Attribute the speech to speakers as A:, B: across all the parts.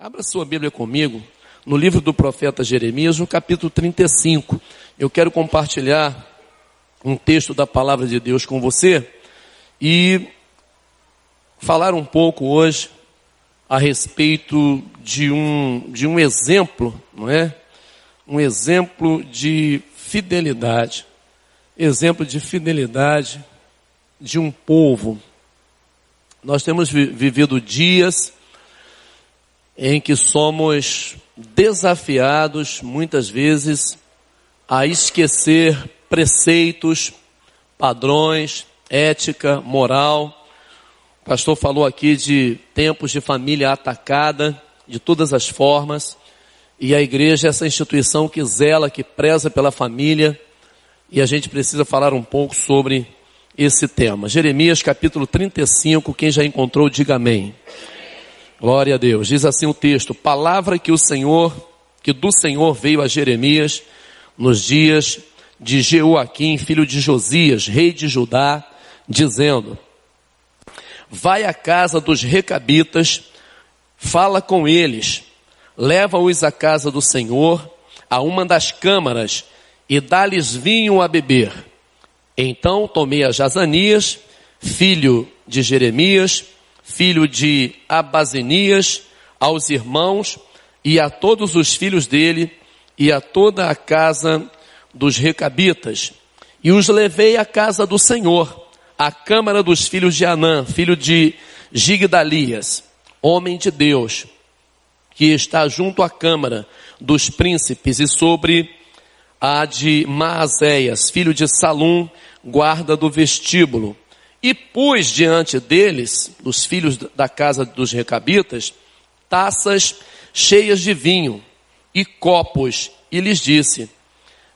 A: Abra sua Bíblia comigo no livro do profeta Jeremias, no capítulo 35. Eu quero compartilhar um texto da palavra de Deus com você e falar um pouco hoje a respeito de um exemplo, não é? Um exemplo de fidelidade. Exemplo de fidelidade de um povo. Nós temos vivido dias em que somos desafiados, muitas vezes, a esquecer preceitos, padrões, ética, moral. O pastor falou aqui de tempos de família atacada, de todas as formas, e a igreja é essa instituição que zela, que preza pela família, e a gente precisa falar um pouco sobre esse tema. Jeremias capítulo 35, quem já encontrou, diga amém. Glória a Deus. Diz assim o texto: palavra que do Senhor veio a Jeremias nos dias de Jeoaquim, filho de Josias, rei de Judá, dizendo: vai à casa dos recabitas, fala com eles, leva-os à casa do Senhor, a uma das câmaras, e dá-lhes vinho a beber. Então tomei a Jazanias, filho de Jeremias, filho de Abazinias, aos irmãos e a todos os filhos dele e a toda a casa dos recabitas, e os levei à casa do Senhor, à câmara dos filhos de Anã, filho de Gigdalias, homem de Deus, que está junto à câmara dos príncipes, e sobre a de Maazéias, filho de Salum, guarda do vestíbulo. E pus diante deles, dos filhos da casa dos recabitas, taças cheias de vinho e copos, e lhes disse: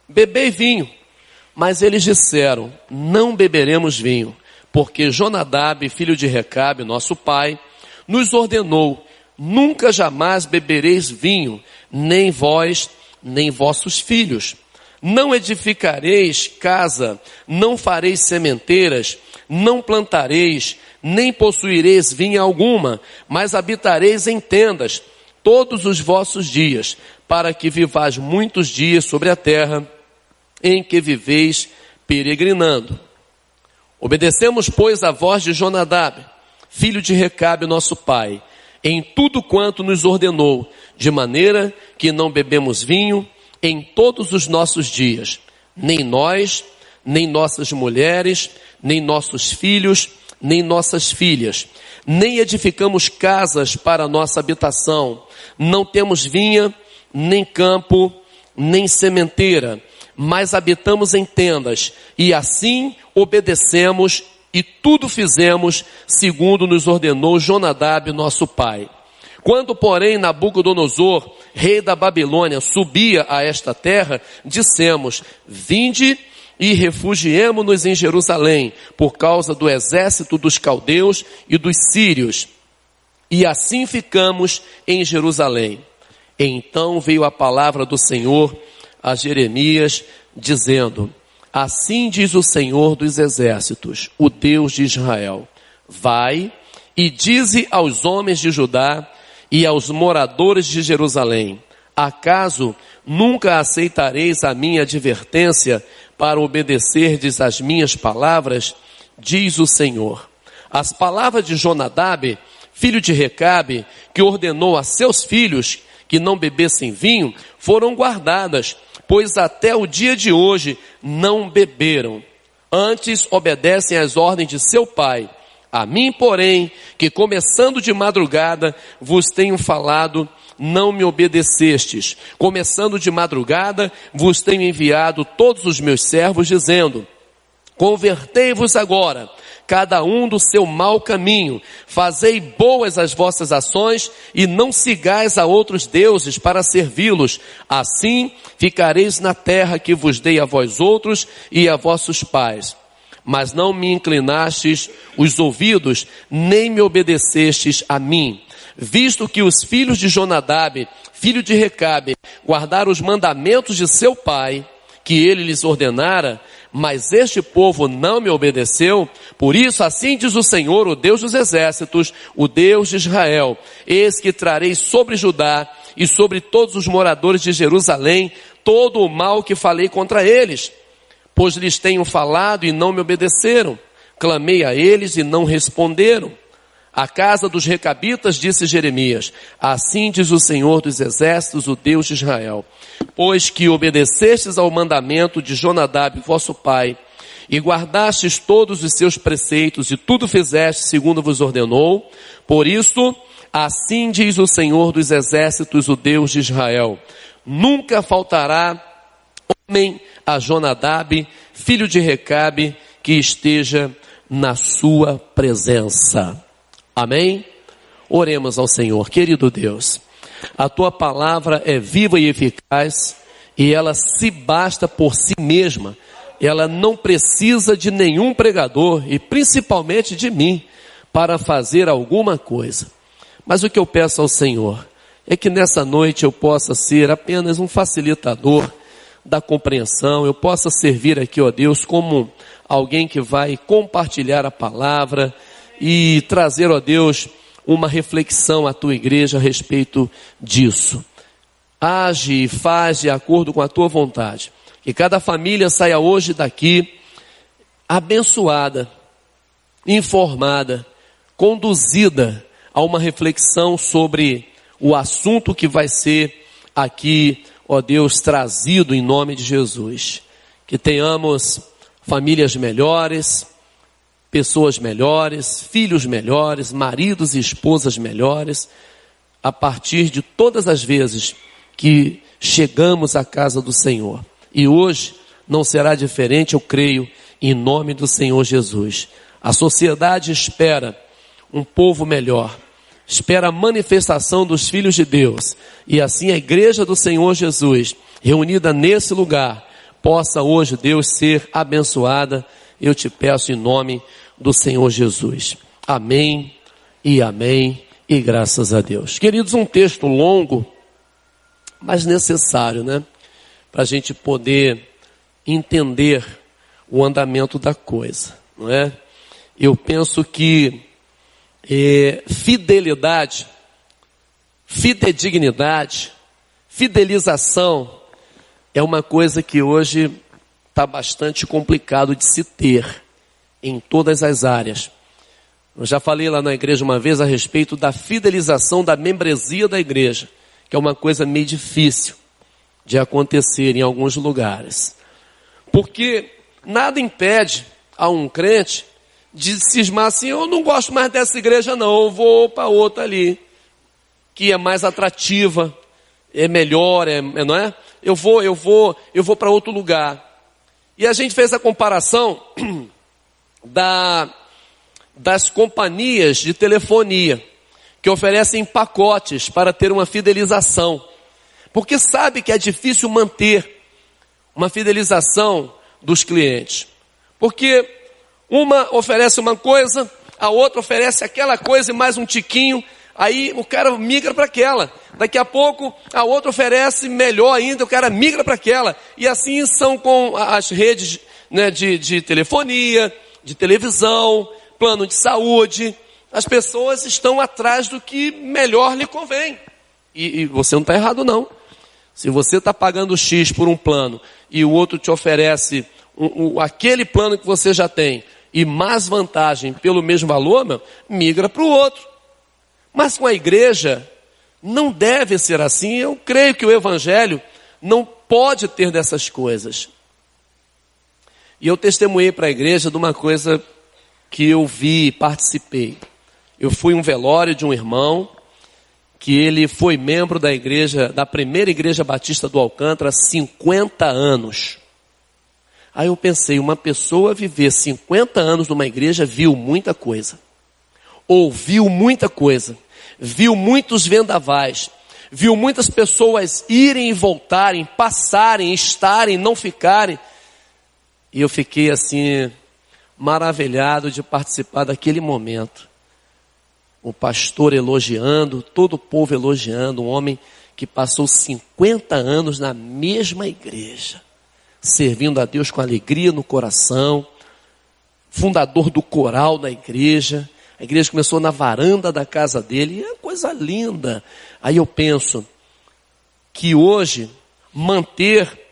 A: bebei vinho. Mas eles disseram: não beberemos vinho, porque Jonadab, filho de Recabe, nosso pai, nos ordenou: nunca jamais bebereis vinho, nem vós, nem vossos filhos. Não edificareis casa, não fareis sementeiras, não plantareis, nem possuireis vinha alguma, mas habitareis em tendas todos os vossos dias, para que vivais muitos dias sobre a terra em que viveis peregrinando. Obedecemos, pois, a voz de Jonadab, filho de Recabe, nosso pai, em tudo quanto nos ordenou, de maneira que não bebemos vinho em todos os nossos dias, nem nós, nem nossas mulheres, nem nossos filhos, nem nossas filhas, nem edificamos casas para nossa habitação, não temos vinha, nem campo, nem sementeira, mas habitamos em tendas, e assim obedecemos e tudo fizemos segundo nos ordenou Jonadab, nosso pai. Quando, porém, Nabucodonosor, rei da Babilônia, subia a esta terra, dissemos: vinde e refugiemo-nos em Jerusalém, por causa do exército dos caldeus e dos sírios. E assim ficamos em Jerusalém. Então veio a palavra do Senhor a Jeremias, dizendo: assim diz o Senhor dos exércitos, o Deus de Israel: vai e dize aos homens de Judá e aos moradores de Jerusalém: acaso nunca aceitareis a minha advertência para obedecerdes às minhas palavras? Diz o Senhor. As palavras de Jonadab, filho de Recabe, que ordenou a seus filhos que não bebessem vinho, foram guardadas, pois até o dia de hoje não beberam. Antes obedecem às ordens de seu pai. A mim, porém, que começando de madrugada vos tenho falado, não me obedecestes. Começando de madrugada vos tenho enviado todos os meus servos, dizendo: convertei-vos agora, cada um do seu mau caminho, fazei boas as vossas ações, e não sigais a outros deuses para servi-los. Assim ficareis na terra que vos dei a vós outros e a vossos pais. Mas não me inclinastes os ouvidos, nem me obedecestes a mim. Visto que os filhos de Jonadab, filho de Recabe, guardaram os mandamentos de seu pai, que ele lhes ordenara, mas este povo não me obedeceu. Por isso, assim diz o Senhor, o Deus dos exércitos, o Deus de Israel: eis que trarei sobre Judá e sobre todos os moradores de Jerusalém todo o mal que falei contra eles, pois lhes tenho falado e não me obedeceram. Clamei a eles e não responderam. A casa dos recabitas, disse Jeremias: assim diz o Senhor dos exércitos, o Deus de Israel: pois que obedecestes ao mandamento de Jonadab, vosso pai, e guardastes todos os seus preceitos, e tudo fizeste segundo vos ordenou, por isso, assim diz o Senhor dos exércitos, o Deus de Israel: nunca faltará homem a Jonadab, filho de Recabe, que esteja na sua presença. Amém? Oremos ao Senhor. Querido Deus, a tua palavra é viva e eficaz, e ela se basta por si mesma. Ela não precisa de nenhum pregador, e principalmente de mim, para fazer alguma coisa. Mas o que eu peço ao Senhor é que nessa noite eu possa ser apenas um facilitador da compreensão, eu possa servir aqui, ó Deus, como alguém que vai compartilhar a palavra e trazer, ó Deus, uma reflexão à tua igreja a respeito disso. Age e faz de acordo com a tua vontade. Que cada família saia hoje daqui abençoada, informada, conduzida a uma reflexão sobre o assunto que vai ser aqui, ó Deus, trazido em nome de Jesus. Que tenhamos famílias melhores, pessoas melhores, filhos melhores, maridos e esposas melhores, a partir de todas as vezes que chegamos à casa do Senhor. E hoje não será diferente, eu creio, em nome do Senhor Jesus. A sociedade espera um povo melhor, espera a manifestação dos filhos de Deus, e assim a igreja do Senhor Jesus, reunida nesse lugar, possa hoje, Deus, ser abençoada. Eu te peço em nome do Senhor Jesus. Amém e graças a Deus. Queridos, um texto longo, mas necessário, né? Para a gente poder entender o andamento da coisa, não é? Eu penso que fidelidade, fidedignidade, fidelização é uma coisa que hoje está bastante complicado de se ter em todas as áreas. Eu já falei lá na igreja uma vez a respeito da fidelização da membresia da igreja, que é uma coisa meio difícil de acontecer em alguns lugares. Porque nada impede a um crente de cismar assim: eu não gosto mais dessa igreja não, eu vou para outra ali, que é mais atrativa, é melhor, não é? Eu vou para outro lugar. E a gente fez a comparação das companhias de telefonia, que oferecem pacotes para ter uma fidelização. Porque sabe que é difícil manter uma fidelização dos clientes. Porque uma oferece uma coisa, a outra oferece aquela coisa e mais um tiquinho, aí o cara migra para aquela. Daqui a pouco a outra oferece melhor ainda, o cara migra para aquela. E assim são com as redes, né, de telefonia, de televisão, plano de saúde. As pessoas estão atrás do que melhor lhe convém. E você não está errado não. Se você está pagando X por um plano e o outro te oferece aquele plano que você já tem e mais vantagem pelo mesmo valor, migra para o outro. Mas com a igreja não deve ser assim. Eu creio que o evangelho não pode ter dessas coisas. E eu testemunhei para a igreja de uma coisa que eu vi e participei. Eu fui um velório de um irmão que ele foi membro da igreja, da primeira igreja batista do Alcântara, há 50 anos. Aí eu pensei, uma pessoa viver 50 anos numa igreja viu muita coisa. Ouviu muita coisa. Viu muitos vendavais. Viu muitas pessoas irem e voltarem, passarem, estarem, não ficarem. E eu fiquei assim, maravilhado de participar daquele momento. O pastor elogiando, todo o povo elogiando, um homem que passou 50 anos na mesma igreja. servindo a Deus com alegria no coração, fundador do coral da igreja. A igreja começou na varanda da casa dele, e é uma coisa linda. Aí eu penso que hoje manter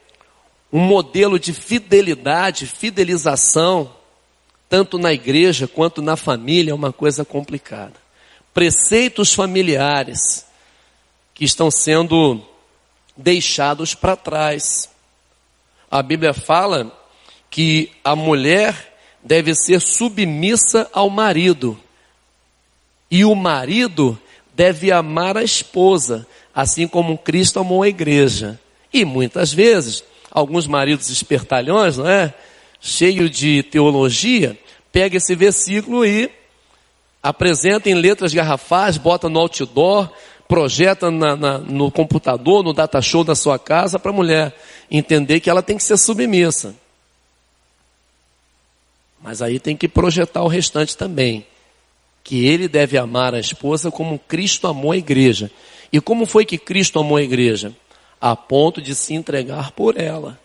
A: um modelo de fidelidade, fidelização, tanto na igreja quanto na família, é uma coisa complicada. Preceitos familiares que estão sendo deixados para trás. A Bíblia fala que a mulher deve ser submissa ao marido. E o marido deve amar a esposa, assim como Cristo amou a igreja. E muitas vezes, alguns maridos espertalhões, não é? Cheio de teologia, pega esse versículo e apresenta em letras garrafais, bota no outdoor, projeta no computador, no data show da sua casa, para a mulher entender que ela tem que ser submissa. Mas aí tem que projetar o restante também, que ele deve amar a esposa como Cristo amou a igreja. E como foi que Cristo amou a igreja? A ponto de se entregar por ela,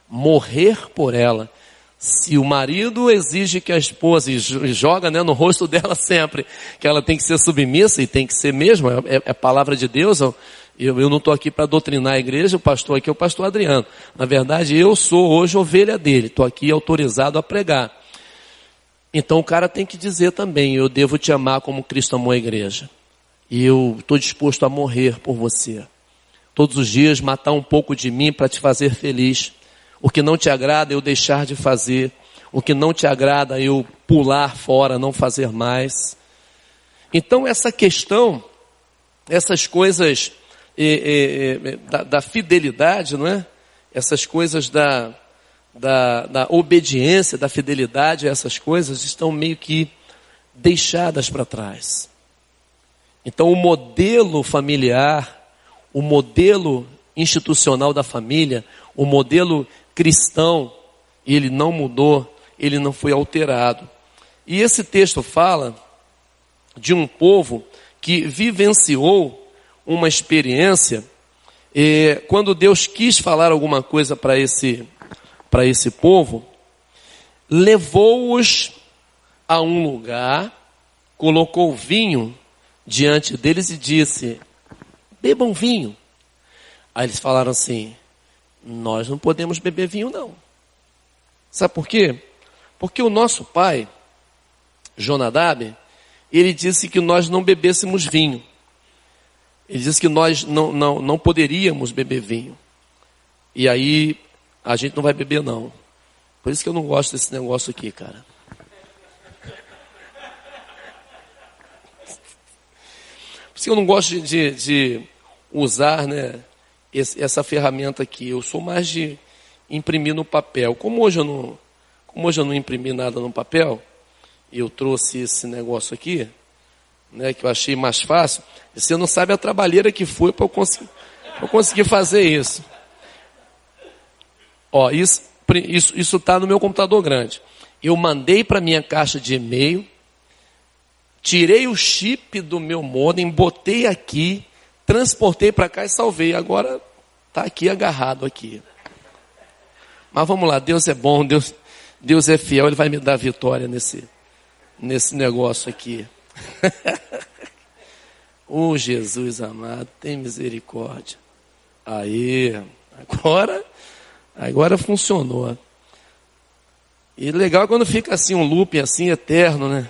A: morrer por ela. Se o marido exige que a esposa, e joga, né, no rosto dela sempre, que ela tem que ser submissa, e tem que ser mesmo, é palavra de Deus. Eu não estou aqui para doutrinar a igreja, o pastor aqui é o pastor Adriano. Na verdade, eu sou hoje ovelha dele, estou aqui autorizado a pregar. Então o cara tem que dizer também, eu devo te amar como Cristo amou a igreja. E eu estou disposto a morrer por você. Todos os dias matar um pouco de mim para te fazer feliz. O que não te agrada eu deixar de fazer. O que não te agrada eu pular fora, não fazer mais. Então essa questão, essas coisas da fidelidade, não é? Essas coisas da obediência, da fidelidade a essas coisas estão meio que deixadas para trás. Então o modelo familiar, o modelo institucional da família, o modelo cristão, ele não mudou, ele não foi alterado. E esse texto fala de um povo que vivenciou uma experiência, quando Deus quis falar alguma coisa para esse povo, levou-os a um lugar, colocou vinho diante deles e disse, bebam vinho. Aí eles falaram assim, nós não podemos beber vinho não. Sabe por quê? Porque o nosso pai, Jonadab, ele disse que nós não bebêssemos vinho. Ele disse que nós não poderíamos beber vinho. E aí a gente não vai beber não. Por isso que eu não gosto desse negócio aqui, cara. Por isso que eu não gosto de usar, né, essa ferramenta aqui. Eu sou mais de imprimir no papel. Como hoje eu não imprimi nada no papel, eu trouxe esse negócio aqui, né, que eu achei mais fácil. Você não sabe a trabalheira que foi para eu conseguir fazer isso. Ó, isso está no meu computador grande. Eu mandei para minha caixa de e-mail, tirei o chip do meu modem, botei aqui, transportei para cá e salvei. Agora está aqui agarrado aqui. Mas vamos lá, Deus é bom, Deus é fiel, Ele vai me dar vitória nesse negócio aqui. Oh, Jesus amado, tem misericórdia. Aí, agora funcionou. E legal quando fica assim um looping assim eterno, né?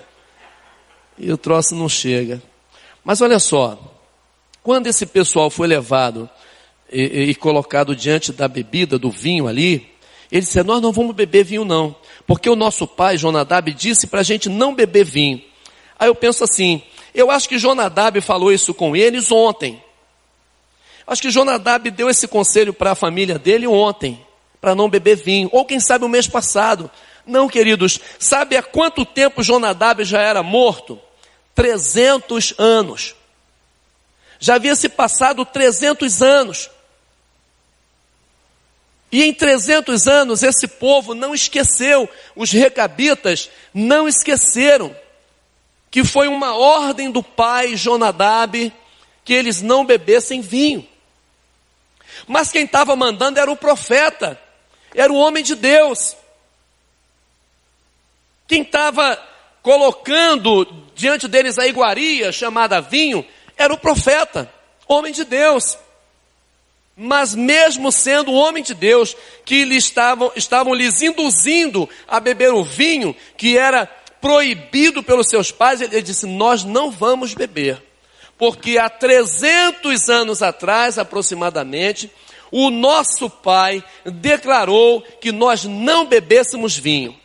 A: E o troço não chega. Mas olha só, quando esse pessoal foi levado e colocado diante da bebida, do vinho ali, eles disseram, nós não vamos beber vinho não, porque o nosso pai, Jonadab, disse para a gente não beber vinho. Aí eu penso assim, eu acho que Jonadab falou isso com eles ontem. Acho que Jonadab deu esse conselho para a família dele ontem, para não beber vinho, ou quem sabe o mês passado. Não, queridos, sabe há quanto tempo Jonadab já era morto? 300 anos. Já havia se passado 300 anos. E em 300 anos esse povo não esqueceu, os recabitas não esqueceram, que foi uma ordem do pai Jonadab, que eles não bebessem vinho. Mas quem estava mandando era o profeta. era o homem de Deus. Quem estava colocando diante deles a iguaria chamada vinho era o profeta, homem de Deus. Mas mesmo sendo o homem de Deus, que estavam lhes induzindo a beber o vinho, que era proibido pelos seus pais, ele disse: nós não vamos beber. Porque há 300 anos atrás, aproximadamente, o nosso pai declarou que nós não bebêssemos vinho.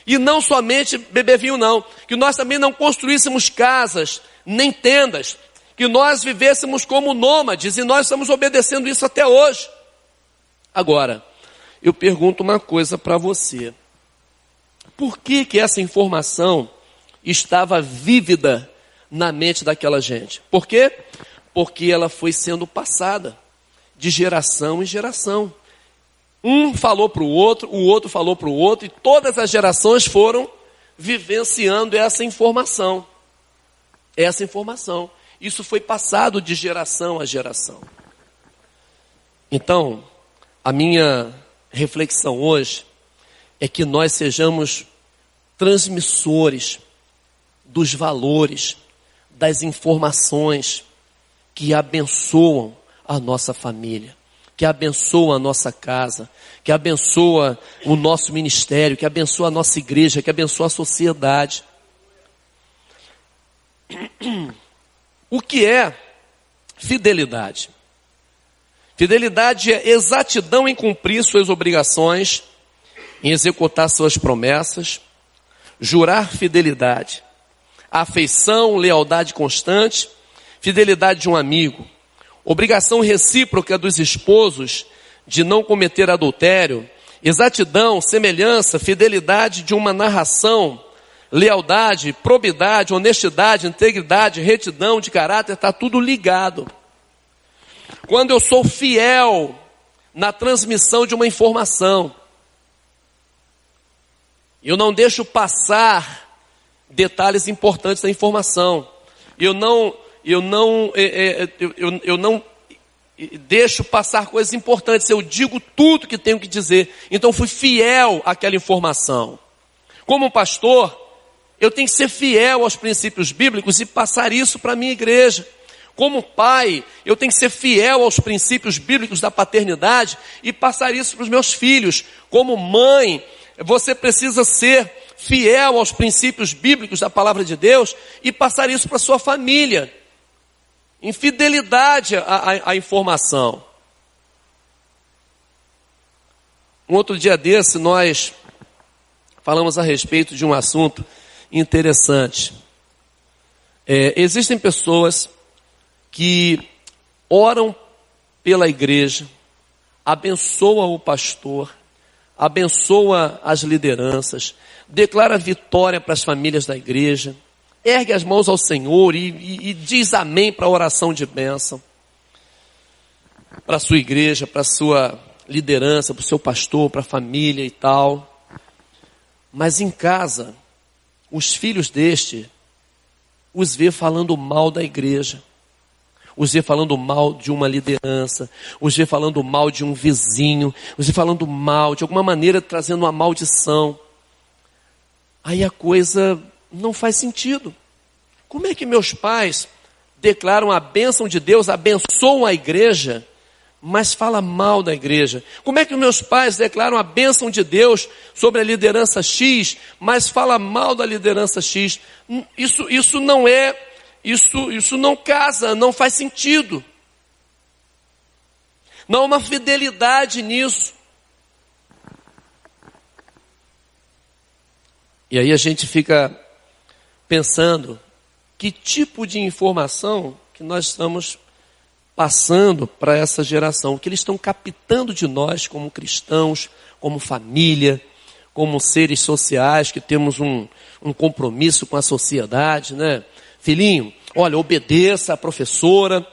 A: E não somente beber vinho não, que nós também não construíssemos casas, nem tendas, que nós vivêssemos como nômades, e nós estamos obedecendo isso até hoje. Agora, eu pergunto uma coisa para você. Por que essa informação estava vívida na mente daquela gente? Por quê? Porque ela foi sendo passada de geração em geração. Um falou para o outro falou para o outro, e todas as gerações foram vivenciando essa informação. Essa informação. Isso foi passado de geração a geração. Então, a minha reflexão hoje é que nós sejamos transmissores dos valores, das informações que abençoam a nossa família, que abençoa a nossa casa, que abençoa o nosso ministério, que abençoa a nossa igreja, que abençoa a sociedade. O que é fidelidade? Fidelidade é exatidão em cumprir suas obrigações, em executar suas promessas, jurar fidelidade, afeição, lealdade constante, fidelidade de um amigo, obrigação recíproca dos esposos de não cometer adultério, exatidão, semelhança, fidelidade de uma narração, lealdade, probidade, honestidade, integridade, retidão de caráter, está tudo ligado. Quando eu sou fiel na transmissão de uma informação, eu não deixo passar detalhes importantes da informação, eu não deixo passar coisas importantes, eu digo tudo que tenho que dizer. Então fui fiel àquela informação. Como pastor, eu tenho que ser fiel aos princípios bíblicos e passar isso para a minha igreja. Como pai, eu tenho que ser fiel aos princípios bíblicos da paternidade e passar isso para os meus filhos. Como mãe, você precisa ser fiel aos princípios bíblicos da palavra de Deus e passar isso para a sua família. Infidelidade à informação. Um outro dia desse, nós falamos a respeito de um assunto interessante. Existem pessoas que oram pela igreja, abençoam o pastor, abençoa as lideranças, declara vitória para as famílias da igreja, ergue as mãos ao Senhor e diz amém para a oração de bênção, para a sua igreja, para a sua liderança, para o seu pastor, para a família e tal. Mas em casa, os filhos deste os vê falando mal da igreja, os vê falando mal de uma liderança, os vê falando mal de um vizinho, os vê falando mal, de alguma maneira trazendo uma maldição. Aí a coisa não faz sentido. Como é que meus pais declaram a bênção de Deus, abençoam a igreja, mas fala mal da igreja? Como é que meus pais declaram a bênção de Deus sobre a liderança X, mas fala mal da liderança X? Isso não casa, não faz sentido. Não há uma fidelidade nisso. E aí a gente fica pensando, que tipo de informação que nós estamos passando para essa geração, o que eles estão captando de nós como cristãos, como família, como seres sociais, que temos um compromisso com a sociedade, né? Filhinho, olha, obedeça à professora,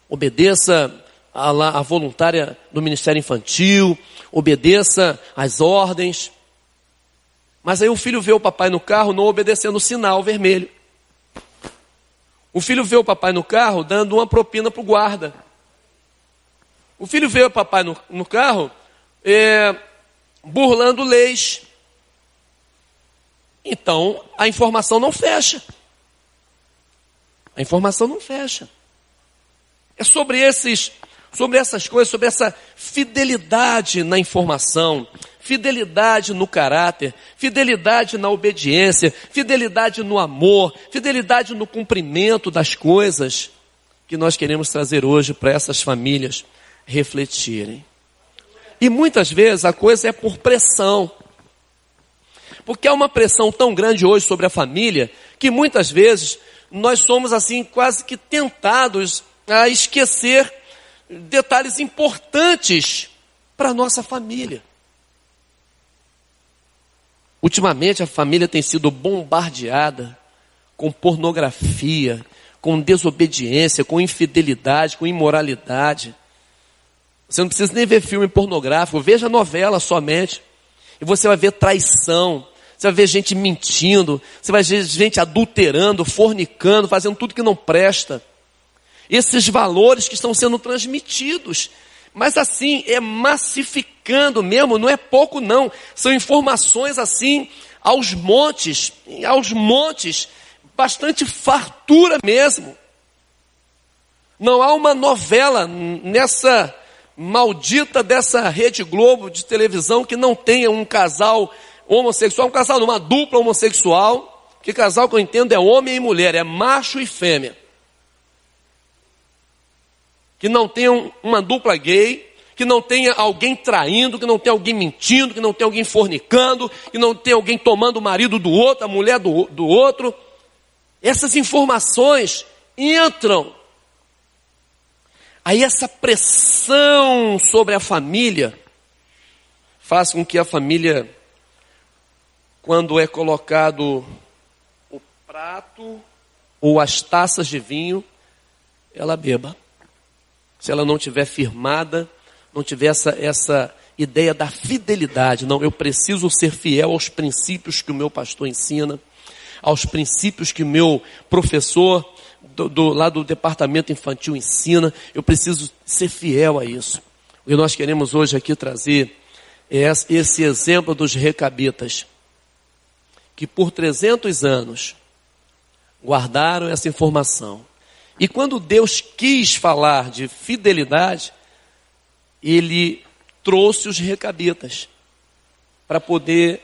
A: obedeça à voluntária do Ministério Infantil, obedeça às ordens. Mas aí o filho vê o papai no carro não obedecendo o sinal vermelho. O filho vê o papai no carro dando uma propina para o guarda. O filho vê o papai no carro burlando leis. Então, a informação não fecha. A informação não fecha. É sobre essas coisas, sobre essa fidelidade na informação, fidelidade no caráter, fidelidade na obediência, fidelidade no amor, fidelidade no cumprimento das coisas, que nós queremos trazer hoje para essas famílias refletirem. E muitas vezes a coisa é por pressão. Porque há uma pressão tão grande hoje sobre a família, que muitas vezes nós somos assim quase que tentados a esquecer detalhes importantes para a nossa família. Ultimamente a família tem sido bombardeada com pornografia, com desobediência, com infidelidade, com imoralidade. Você não precisa nem ver filme pornográfico, veja novela somente. E você vai ver traição, você vai ver gente mentindo, você vai ver gente adulterando, fornicando, fazendo tudo que não presta. Esses valores que estão sendo transmitidos. Mas assim, é massificando mesmo, não é pouco não. São informações assim, aos montes, bastante fartura mesmo. Não há uma novela nessa maldita dessa Rede Globo de televisão que não tenha um casal homossexual, uma dupla homossexual, que casal que eu entendo é homem e mulher, é macho e fêmea. Que não tenha uma dupla gay, que não tenha alguém traindo, que não tenha alguém mentindo, que não tenha alguém fornicando, que não tenha alguém tomando o marido do outro, a mulher do outro. Essas informações entram. Aí essa pressão sobre a família faz com que a família, quando é colocado o prato ou as taças de vinho, ela beba. Se ela não tiver firmada, não tiver essa ideia da fidelidade. Não, eu preciso ser fiel aos princípios que o meu pastor ensina, aos princípios que o meu professor lá do departamento infantil ensina. Eu preciso ser fiel a isso. O que nós queremos hoje aqui trazer é esse exemplo dos recabitas, que por 300 anos guardaram essa informação. E quando Deus quis falar de fidelidade, Ele trouxe os recabitas para poder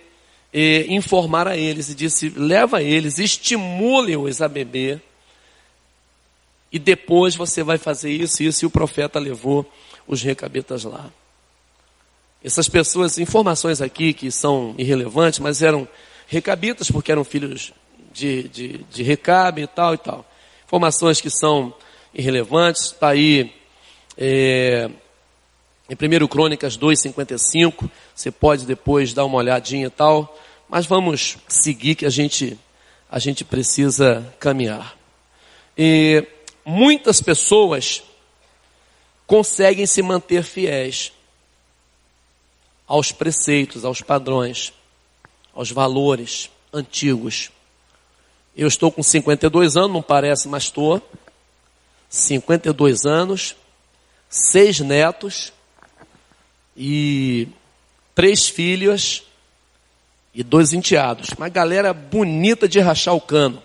A: informar a eles. E disse, leva eles, estimule-os a beber. E depois você vai fazer isso e isso. E o profeta levou os recabitas lá. Essas pessoas, informações aqui que são irrelevantes, mas eram recabitas porque eram filhos de Recabe e tal e tal. Informações que são irrelevantes, está aí em 1 Crônicas 2:55, você pode depois dar uma olhadinha e tal, mas vamos seguir que a gente precisa caminhar. E muitas pessoas conseguem se manter fiéis aos preceitos, aos padrões, aos valores antigos. Eu estou com 52 anos, não parece, mas estou. 52 anos, 6 netos e 3 filhas e 2 enteados. Uma galera bonita de rachar o cano.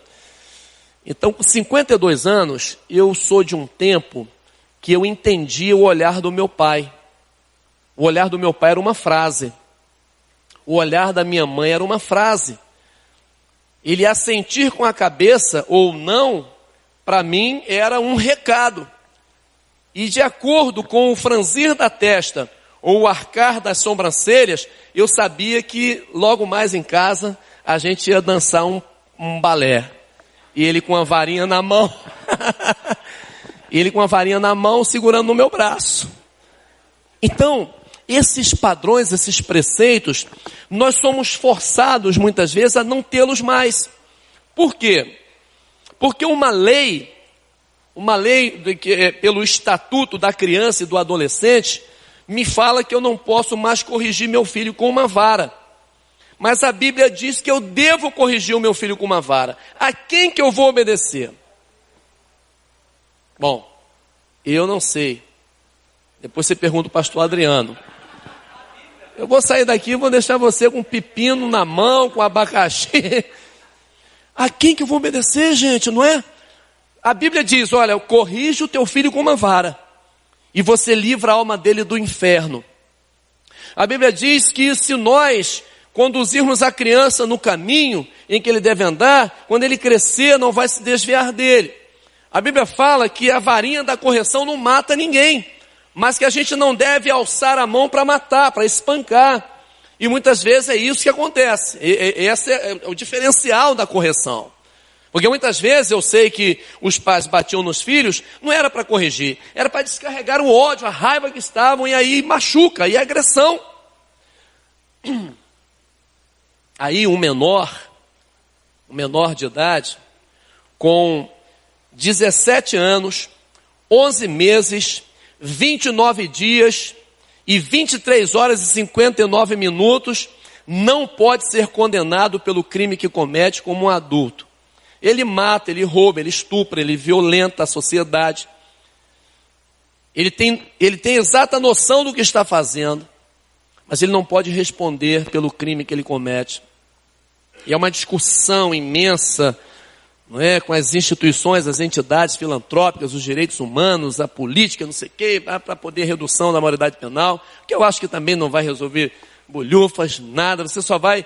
A: Então, com 52 anos, eu sou de um tempo que eu entendi o olhar do meu pai. O olhar do meu pai era uma frase. O olhar da minha mãe era uma frase. Ele assentir com a cabeça ou não, para mim era um recado. E de acordo com o franzir da testa ou o arcar das sobrancelhas, eu sabia que logo mais em casa a gente ia dançar um balé. E ele com a varinha na mão, segurando no meu braço. Então, esses padrões, esses preceitos, nós somos forçados muitas vezes a não tê-los mais. Por quê? Porque uma lei pelo estatuto da criança e do adolescente, me fala que eu não posso mais corrigir meu filho com uma vara. Mas a Bíblia diz que eu devo corrigir o meu filho com uma vara. A quem que eu vou obedecer? Bom, eu não sei. Depois você pergunta ao pastor Adriano. Eu vou sair daqui e vou deixar você com um pepino na mão, com abacaxi. A quem que eu vou obedecer, gente, não é? A Bíblia diz, olha, corrige o teu filho com uma vara, e você livra a alma dele do inferno. A Bíblia diz que se nós conduzirmos a criança no caminho em que ele deve andar, quando ele crescer não vai se desviar dele. A Bíblia fala que a varinha da correção não mata ninguém, mas que a gente não deve alçar a mão para matar, para espancar. E muitas vezes é isso que acontece. Esse é o diferencial da correção. Porque muitas vezes eu sei que os pais batiam nos filhos, não era para corrigir, era para descarregar o ódio, a raiva que estavam, e aí machuca, e agressão. Aí um menor de idade, com 17 anos, 11 meses, 29 dias e 23 horas e 59 minutos, não pode ser condenado pelo crime que comete como um adulto. Ele mata, ele rouba, ele estupra, ele violenta a sociedade. Ele tem exata noção do que está fazendo, mas ele não pode responder pelo crime que ele comete. E é uma discussão imensa, não é, com as instituições, as entidades filantrópicas, os direitos humanos, a política, não sei o quê, para poder redução da maioridade penal, que eu acho que também não vai resolver bolhufas, nada. Você só vai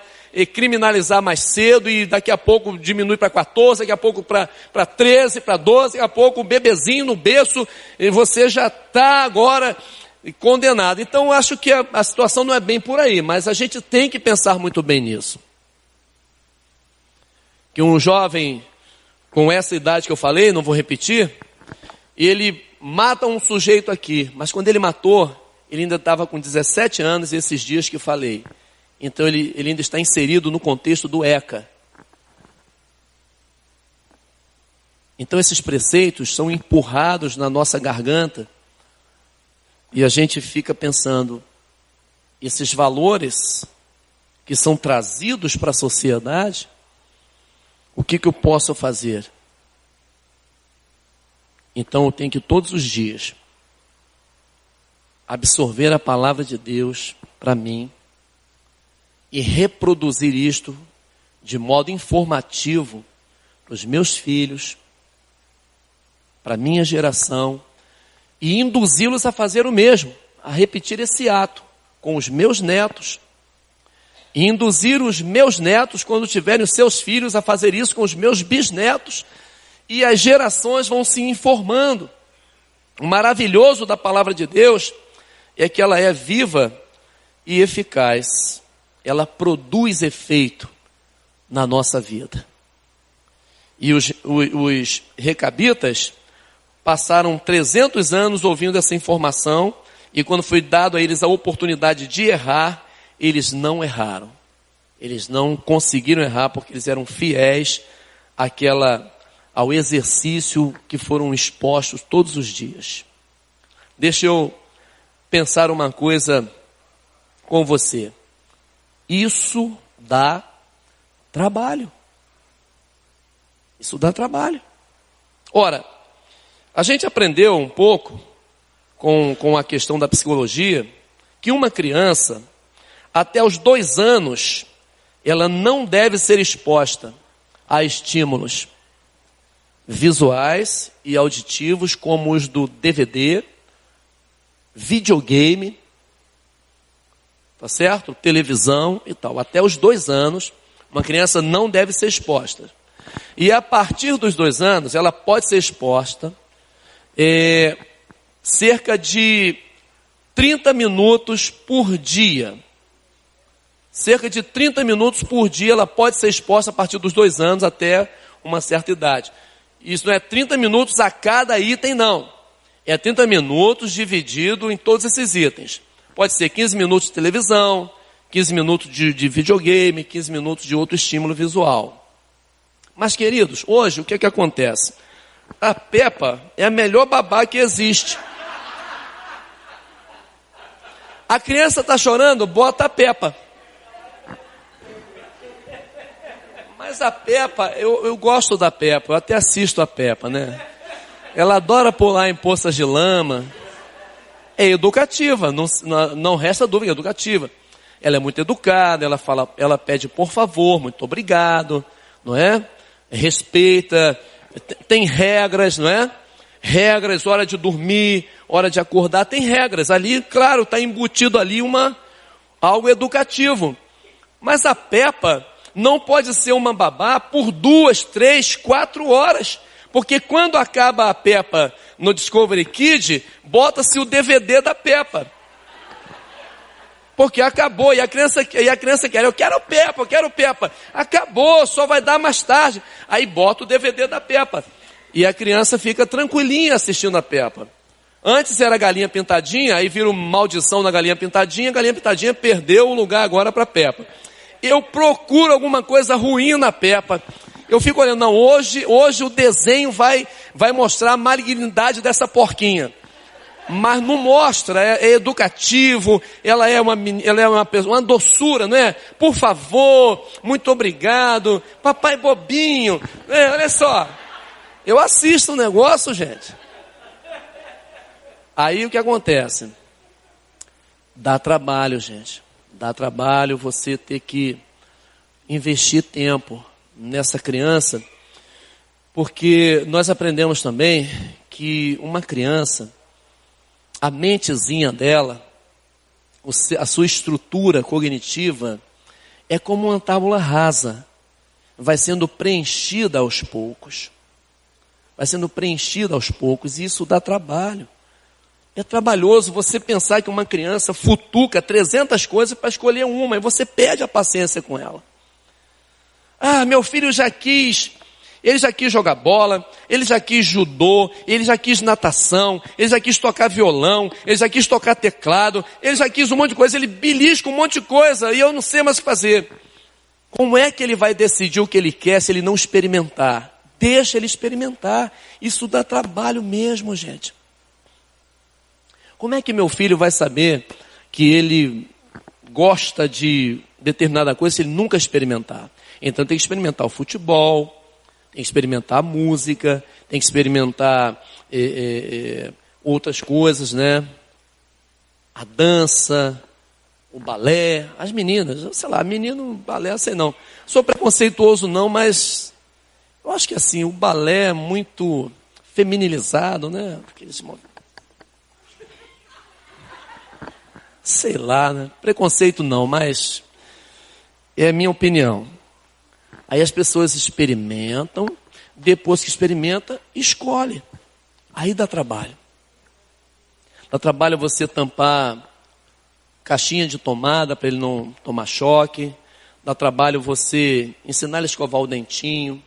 A: criminalizar mais cedo e daqui a pouco diminui para 14, daqui a pouco para 13, para 12, daqui a pouco o bebezinho no berço e você já está agora condenado. Então eu acho que a situação não é bem por aí, mas a gente tem que pensar muito bem nisso. Que um jovem com essa idade que eu falei, não vou repetir, ele mata um sujeito aqui, mas quando ele matou, ele ainda estava com 17 anos, esses dias que eu falei. Então ele ainda está inserido no contexto do ECA. Então esses preceitos são empurrados na nossa garganta e a gente fica pensando, esses valores que são trazidos para a sociedade, o que eu posso fazer? Então eu tenho que todos os dias absorver a palavra de Deus para mim e reproduzir isto de modo informativo para os meus filhos, para a minha geração, e induzi-los a fazer o mesmo, a repetir esse ato com os meus netos, e induzir os meus netos, quando tiverem os seus filhos, a fazer isso com os meus bisnetos, e as gerações vão se informando. O maravilhoso da palavra de Deus é que ela é viva e eficaz. Ela produz efeito na nossa vida. E os recabitas passaram 300 anos ouvindo essa informação, e quando foi dado a eles a oportunidade de errar, eles não erraram. Eles não conseguiram errar porque eles eram fiéis ao exercício que foram expostos todos os dias. Deixa eu pensar uma coisa com você. Isso dá trabalho. Isso dá trabalho. Ora, a gente aprendeu um pouco com a questão da psicologia que uma criança, até os 2 anos, ela não deve ser exposta a estímulos visuais e auditivos como os do DVD, videogame, tá certo? Televisão e tal. Até os 2 anos, uma criança não deve ser exposta. E a partir dos 2 anos, ela pode ser exposta cerca de 30 minutos por dia. Cerca de 30 minutos por dia ela pode ser exposta a partir dos 2 anos até uma certa idade. Isso não é 30 minutos a cada item, não. É 30 minutos dividido em todos esses itens. Pode ser 15 minutos de televisão, 15 minutos de videogame, 15 minutos de outro estímulo visual. Mas, queridos, hoje o que acontece? A Peppa é a melhor babá que existe. A criança está chorando, bota a Peppa. Mas a Peppa, eu gosto da Peppa, eu até assisto a Peppa, né? Ela adora pular em poças de lama. É educativa, não resta dúvida, é educativa. ela é muito educada, ela pede por favor, muito obrigado, não é? Respeita, tem regras, não é? Regras, hora de dormir, hora de acordar, tem regras. Ali, claro, está embutido ali algo educativo. Mas a Peppa não pode ser uma babá por 2, 3, 4 horas. Porque quando acaba a Peppa no Discovery Kids, bota-se o DVD da Peppa. Porque acabou, e a criança quer, eu quero Peppa. Acabou, só vai dar mais tarde. Aí bota o DVD da Peppa. E a criança fica tranquilinha assistindo a Peppa. Antes era Galinha Pintadinha, aí vira uma maldição na Galinha Pintadinha, a Galinha Pintadinha perdeu o lugar agora para a Peppa. Eu procuro alguma coisa ruim na Peppa. Eu fico olhando, não, hoje o desenho vai mostrar a malignidade dessa porquinha. Mas não mostra, é educativo, ela é uma pessoa, uma doçura, não é? Por favor, muito obrigado, papai bobinho, olha só. Eu assisto o negócio, gente. Aí o que acontece? Dá trabalho, gente. Dá trabalho você ter que investir tempo nessa criança, porque nós aprendemos também que uma criança, a mentezinha dela, a sua estrutura cognitiva, é como uma tábua rasa. Vai sendo preenchida aos poucos. E isso dá trabalho. É trabalhoso você pensar que uma criança futuca 300 coisas para escolher uma, e você perde a paciência com ela. Ah, meu filho ele já quis jogar bola, ele já quis judô, ele já quis natação, ele já quis tocar violão, ele já quis tocar teclado, ele já quis um monte de coisa, ele belisca um monte de coisa e eu não sei mais o que fazer. Como é que ele vai decidir o que ele quer se ele não experimentar? Deixa ele experimentar. Isso dá trabalho mesmo, gente. Como é que meu filho vai saber que ele gosta de determinada coisa se ele nunca experimentar? Então tem que experimentar o futebol, tem que experimentar a música, tem que experimentar outras coisas, né? A dança, o balé, as meninas, sei lá, menino, balé, sei não. Sou preconceituoso não, mas eu acho que assim, o balé é muito feminilizado, né? Sei lá, né? Preconceito não, mas é a minha opinião. Aí as pessoas experimentam, depois que experimenta, escolhe. Aí dá trabalho. Dá trabalho você tampar caixinha de tomada para ele não tomar choque. Dá trabalho você ensinar ele a escovar o dentinho,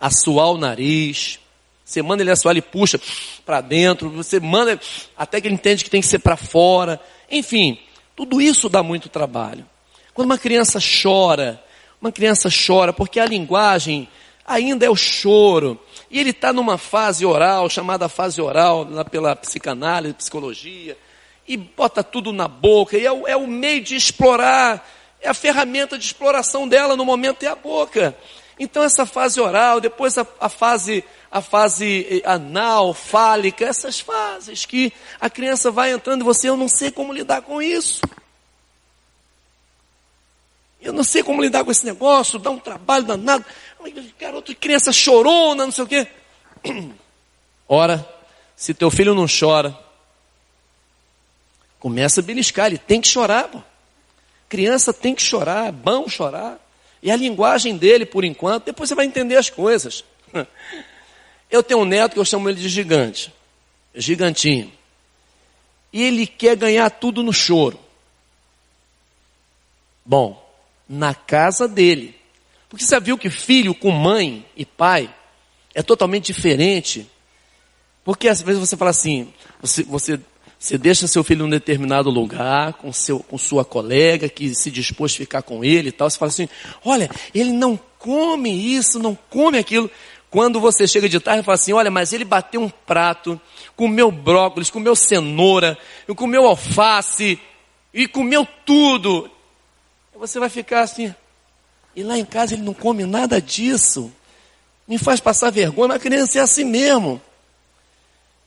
A: a suar o nariz. Você manda ele assoar, ele puxa para dentro. Você manda até que ele entende que tem que ser para fora. Enfim, tudo isso dá muito trabalho. Quando uma criança chora porque a linguagem ainda é o choro. E ele está numa fase oral, chamada fase oral, lá pela psicanálise, psicologia. E bota tudo na boca. E é o meio de explorar. É a ferramenta de exploração dela no momento, é a boca. Então essa fase oral, depois a fase anal, fálica, essas fases que a criança vai entrando e eu não sei como lidar com isso. Eu não sei como lidar com esse negócio, dá um trabalho danado. Garoto, criança chorona, não sei o quê. Ora, se teu filho não chora, começa a beliscar, ele tem que chorar. Pô. Criança tem que chorar, é bom chorar. E a linguagem dele, por enquanto, depois você vai entender as coisas. Eu tenho um neto que eu chamo ele de gigante. Gigantinho. E ele quer ganhar tudo no choro. Bom, na casa dele. Porque você viu que filho com mãe e pai é totalmente diferente. Porque às vezes você fala assim, você deixa seu filho em um determinado lugar, com sua colega que se dispôs a ficar com ele e tal. Você fala assim, olha, ele não come isso, não come aquilo. Quando você chega de tarde e fala assim, olha, mas ele bateu um prato, comeu brócolis, comeu cenoura, comeu alface e comeu tudo. Você vai ficar assim, e lá em casa ele não come nada disso. Me faz passar vergonha, mas a criança é assim mesmo.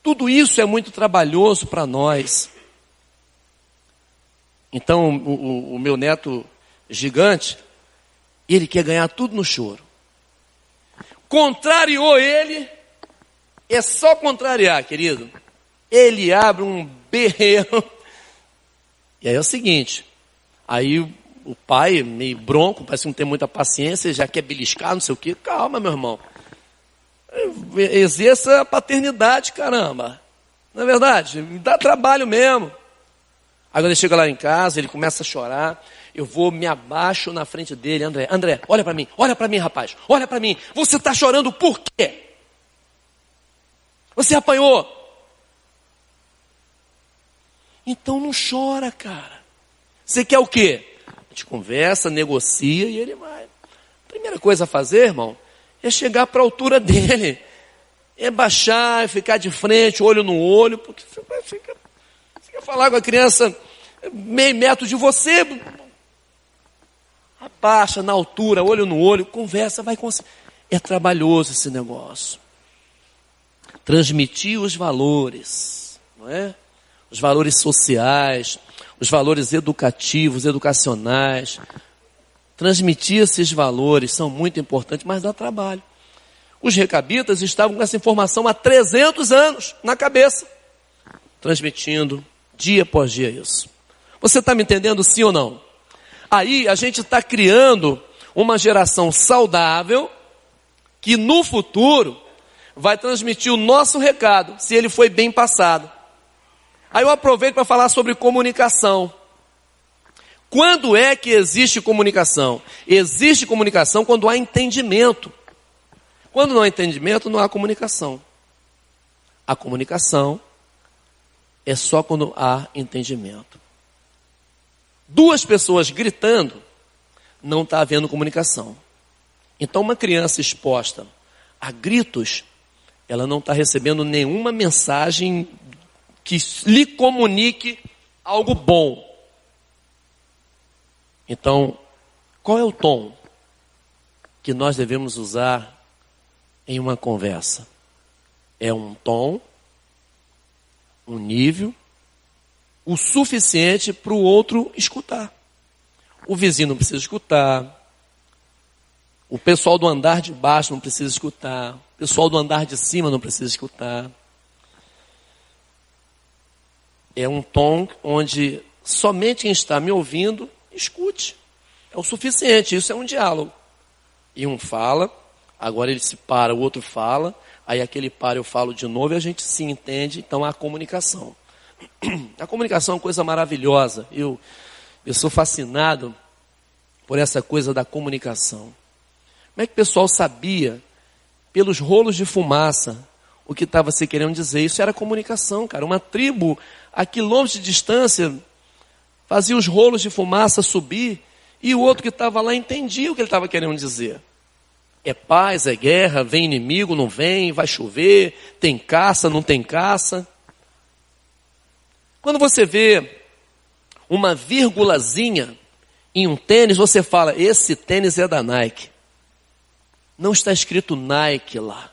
A: Tudo isso é muito trabalhoso para nós. Então, o meu neto gigante, ele quer ganhar tudo no choro. Contrariou ele, é só contrariar, querido. Ele abre um berreiro. E aí é o seguinte, aí o pai, meio bronco, parece que não tem muita paciência, já quer beliscar, não sei o quê. Calma, meu irmão. Exerça a paternidade, caramba. Não é verdade? Dá trabalho mesmo. Agora ele chega lá em casa, ele começa a chorar. Eu vou, me abaixo na frente dele. André, olha para mim, rapaz. Olha para mim. Você está chorando por quê? Você apanhou. Então não chora, cara. Você quer o quê? A gente conversa, negocia e ele vai. A primeira coisa a fazer, irmão, é chegar para a altura dele. É baixar, ficar de frente, olho no olho, porque você quer falar com a criança meio metro de você, abaixa na altura, olho no olho, conversa, vai conseguir. É trabalhoso esse negócio. Transmitir os valores, não é? Os valores sociais, os valores educativos, educacionais. Transmitir esses valores são muito importantes, mas dá trabalho. Os recabitas estavam com essa informação há 300 anos na cabeça, transmitindo dia após dia isso. Você está me entendendo, sim ou não? Aí a gente está criando uma geração saudável que no futuro vai transmitir o nosso recado, se ele foi bem passado. Aí eu aproveito para falar sobre comunicação. Quando é que existe comunicação? Existe comunicação quando há entendimento. Quando não há entendimento, não há comunicação. A comunicação é só quando há entendimento. Duas pessoas gritando, não está havendo comunicação. Então uma criança exposta a gritos, ela não está recebendo nenhuma mensagem que lhe comunique algo bom. Então, qual é o tom que nós devemos usar em uma conversa? É um tom, um nível, o suficiente para o outro escutar. O vizinho não precisa escutar, o pessoal do andar de baixo não precisa escutar, o pessoal do andar de cima não precisa escutar. É um tom onde somente quem está me ouvindo escute. É o suficiente, isso é um diálogo. E um fala, agora ele se para, o outro fala, aí aquele para, eu falo de novo e a gente se entende, então há comunicação. A comunicação é uma coisa maravilhosa. Eu sou fascinado por essa coisa da comunicação. Como é que o pessoal sabia, pelos rolos de fumaça, o que estava se querendo dizer? Isso era comunicação, cara. Uma tribo a quilômetros de distância fazia os rolos de fumaça subir e o outro que estava lá entendia o que ele estava querendo dizer. É paz, é guerra, vem inimigo, não vem, vai chover, tem caça, não tem caça. Quando você vê uma vírgulazinha em um tênis, você fala, esse tênis é da Nike. Não está escrito Nike lá.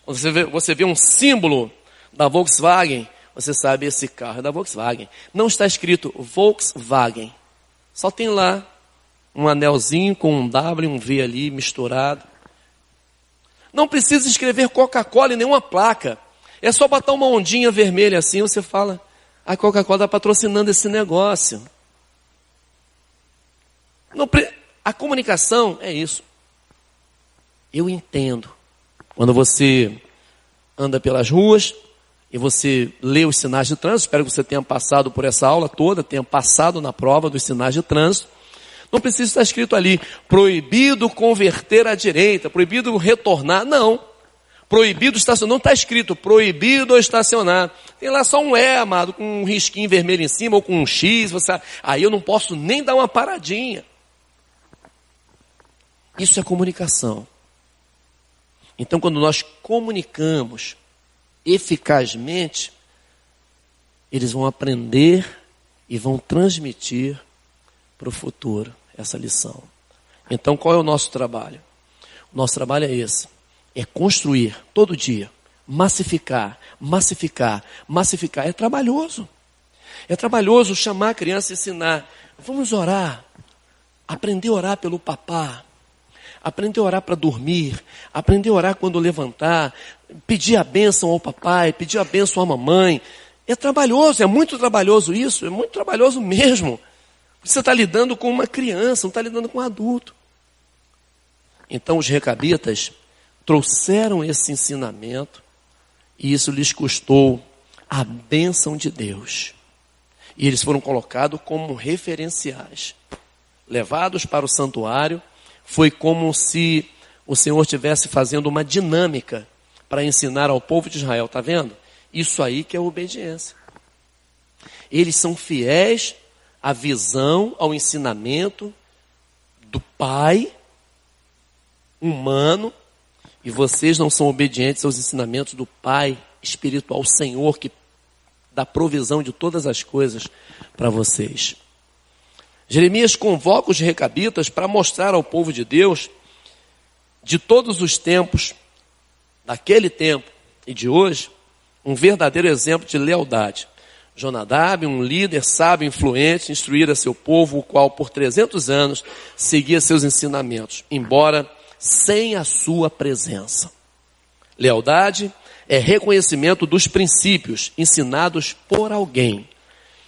A: Quando você vê um símbolo da Volkswagen, você sabe, esse carro é da Volkswagen. Não está escrito Volkswagen. Só tem lá um anelzinho com um W e um V ali misturado. Não precisa escrever Coca-Cola em nenhuma placa. É só botar uma ondinha vermelha assim, você fala, a Coca-Cola está patrocinando esse negócio. A comunicação é isso. Eu entendo. Quando você anda pelas ruas e você lê os sinais de trânsito, espero que você tenha passado por essa aula toda, tenha passado na prova dos sinais de trânsito. Não precisa estar escrito ali, proibido converter à direita, proibido retornar. Não. Proibido estacionar. Não está escrito proibido estacionar. Tem lá só um E, amado, com um risquinho vermelho em cima ou com um X. Aí eu não posso nem dar uma paradinha. Isso é comunicação. Então, quando nós comunicamos eficazmente, eles vão aprender e vão transmitir para o futuro essa lição. Então, qual é o nosso trabalho? O nosso trabalho é esse. É construir todo dia. Massificar. É trabalhoso. É trabalhoso chamar a criança e ensinar. Vamos orar. Aprender a orar pelo papá. Aprender a orar para dormir. Aprender a orar quando levantar. Pedir a bênção ao papai. Pedir a bênção à mamãe. É trabalhoso, é muito trabalhoso isso. É muito trabalhoso mesmo. Você está lidando com uma criança, não está lidando com um adulto. Então os recabitas trouxeram esse ensinamento e isso lhes custou a bênção de Deus. E eles foram colocados como referenciais. Levados para o santuário, foi como se o Senhor estivesse fazendo uma dinâmica para ensinar ao povo de Israel. Está vendo? Isso aí que é obediência. Eles são fiéis à visão, ao ensinamento do Pai humano, e vocês não são obedientes aos ensinamentos do Pai espiritual, o Senhor, que dá provisão de todas as coisas para vocês. Jeremias convoca os recabitas para mostrar ao povo de Deus, de todos os tempos, daquele tempo e de hoje, um verdadeiro exemplo de lealdade. Jonadab, um líder sábio, influente, instruíra seu povo, o qual por 300 anos seguia seus ensinamentos, embora sem a sua presença. Lealdade é reconhecimento dos princípios ensinados por alguém.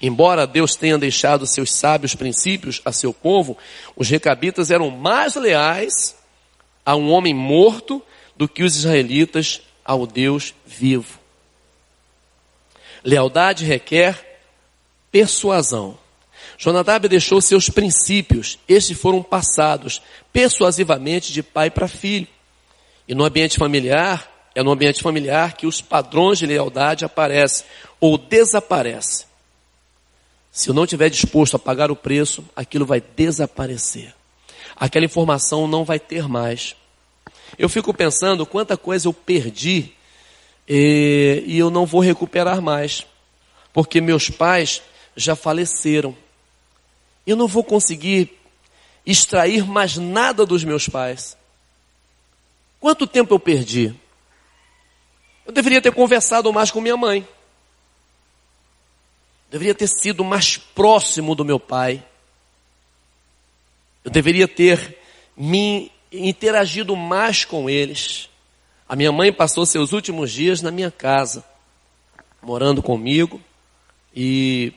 A: Embora Deus tenha deixado seus sábios princípios a seu povo, os recabitas eram mais leais a um homem morto do que os israelitas ao Deus vivo. Lealdade requer persuasão. Jonadab deixou seus princípios, estes foram passados persuasivamente de pai para filho. E no ambiente familiar, é no ambiente familiar que os padrões de lealdade aparecem ou desaparecem. Se eu não estiver disposto a pagar o preço, aquilo vai desaparecer. Aquela informação não vai ter mais. Eu fico pensando quanta coisa eu perdi e eu não vou recuperar mais. Porque meus pais já faleceram. Eu não vou conseguir extrair mais nada dos meus pais. Quanto tempo eu perdi? Eu deveria ter conversado mais com minha mãe. Deveria ter sido mais próximo do meu pai. Eu deveria ter me interagido mais com eles. A minha mãe passou seus últimos dias na minha casa, morando comigo, e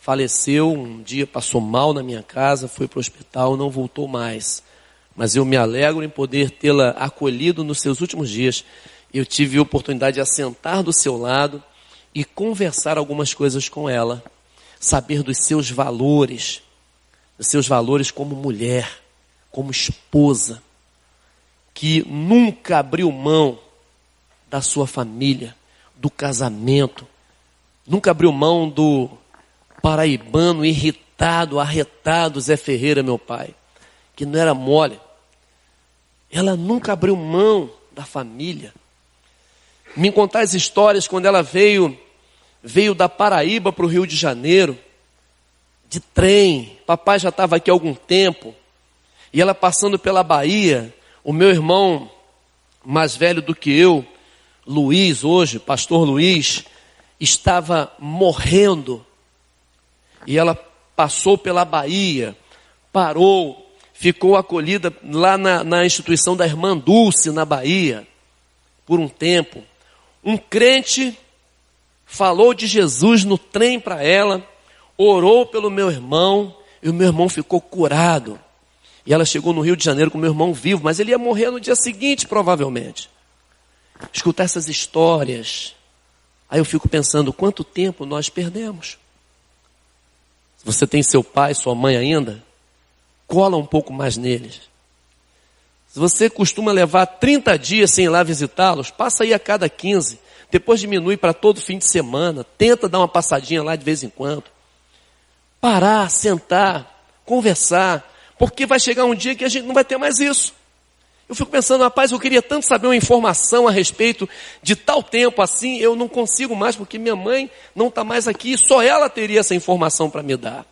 A: faleceu um dia, passou mal na minha casa, foi para o hospital, não voltou mais. Mas eu me alegro em poder tê-la acolhido nos seus últimos dias. Eu tive a oportunidade de assentar do seu lado e conversar algumas coisas com ela. Saber dos seus valores como mulher, como esposa, que nunca abriu mão da sua família, do casamento, nunca abriu mão do paraibano irritado, arretado Zé Ferreira, meu pai, que não era mole. Ela nunca abriu mão da família. Me contar as histórias quando ela veio da Paraíba para o Rio de Janeiro, de trem. Papai já estava aqui há algum tempo, e ela passando pela Bahia, o meu irmão mais velho do que eu, Luiz, hoje, pastor Luiz, estava morrendo. E ela passou pela Bahia, parou, ficou acolhida lá na instituição da irmã Dulce, na Bahia, por um tempo. Um crente falou de Jesus no trem para ela, orou pelo meu irmão, e o meu irmão ficou curado. E ela chegou no Rio de Janeiro com o meu irmão vivo, mas ele ia morrer no dia seguinte, provavelmente. Escutar essas histórias, aí eu fico pensando, quanto tempo nós perdemos? Se você tem seu pai, sua mãe ainda, cola um pouco mais neles. Se você costuma levar 30 dias sem ir lá visitá-los, passa aí a cada 15. Depois diminui para todo fim de semana. Tenta dar uma passadinha lá de vez em quando. Parar, sentar, conversar. Porque vai chegar um dia que a gente não vai ter mais isso. Eu fico pensando, rapaz, eu queria tanto saber uma informação a respeito de tal tempo assim, eu não consigo mais porque minha mãe não está mais aqui e só ela teria essa informação para me dar.